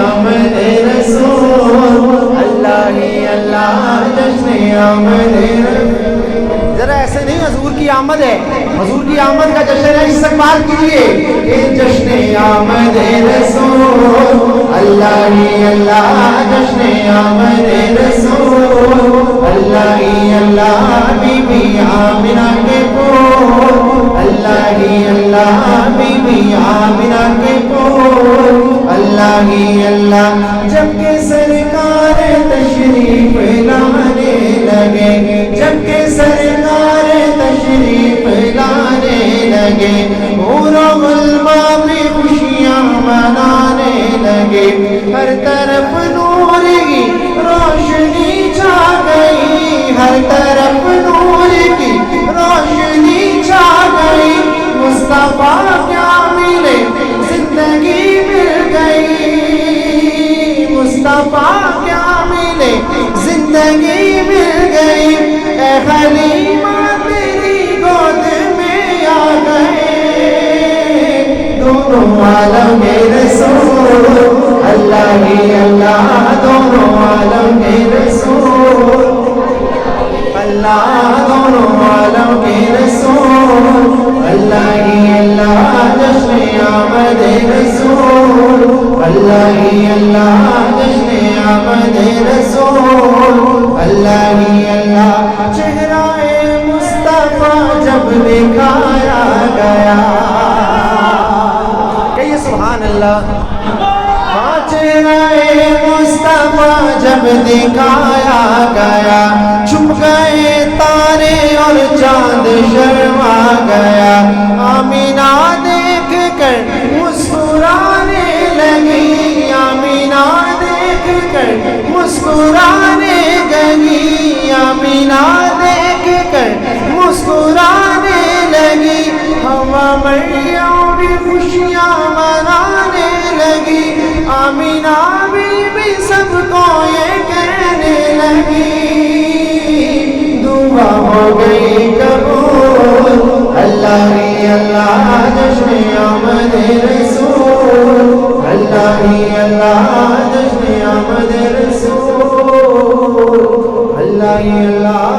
آمد رسول، اللہ ہی اللہ جشن آمد رسول۔ ذرا ایسے نہیں، حضور کی آمد ہے، حضور کی آمد کا جشن ہے، استقبال کیجیے کہ جشن آمد رسول، اللہ ہی اللہ جشن آمد رسول، اللہ ہی اللہ بی بی آمنہ کے پور، اللہ ہی اللہ بی بی آمنہ کے پور، اللہ ہی اللہ۔ جب کہ سرکار تشریف لانے لگے، جب کہ سرکار تشریف لانے لگے، حور و غلما بھی خوشیاں منانے لگے، ہر طرف نور کی روشنی چھا گئی، ہر طرف نور کی روشنی چھا گئی، مصطفیٰ کیا ملے زندگی مل گئی، مصطفیٰ کیا ملے زندگی مل گئی، اے حلیمہ تیری گود میں آ گئے دونوں عالم کے رسول، اللہ ہی اللہ دونوں عالم کے رسول، اللہ دونوں عالم کے رسول، اللہ ہی اللہ جشن آمد رسول، اللہ ہی اللہ جشن آمد رسول، اللہ ہی اللہ۔ چہرہ مصطفیٰ جب دکھایا گیا، کہیے سبحان اللہ۔ چہرہ مصطفیٰ جب دکھایا گیا، چھپ گئے تارے اور چاند شرما گیا، آمینہ دیکھ کر مسکرانے لگی، آمینہ دیکھ کر مسکرانے لگی، آمینہ دیکھ کر مسکرانے لگی، ہوا مریم بھی خوشیاں منانے لگی، آمینہ بی سب کو یہ کہنے لگی، دعا ہو گئی قبول، اللہ ہی اللہ جشن آمد رسول، اللہ ہی اللہ جشن آمد رسول، اللہ ہی اللہ۔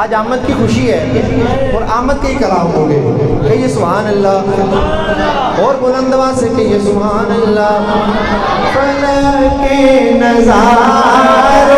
آج آمد کی خوشی ہے اور آمد کے ہی کلام ہوں گے، کہیے سبحان اللہ، اور بلند آواز سے کہیے سبحان اللہ۔ فلک کے نظاروں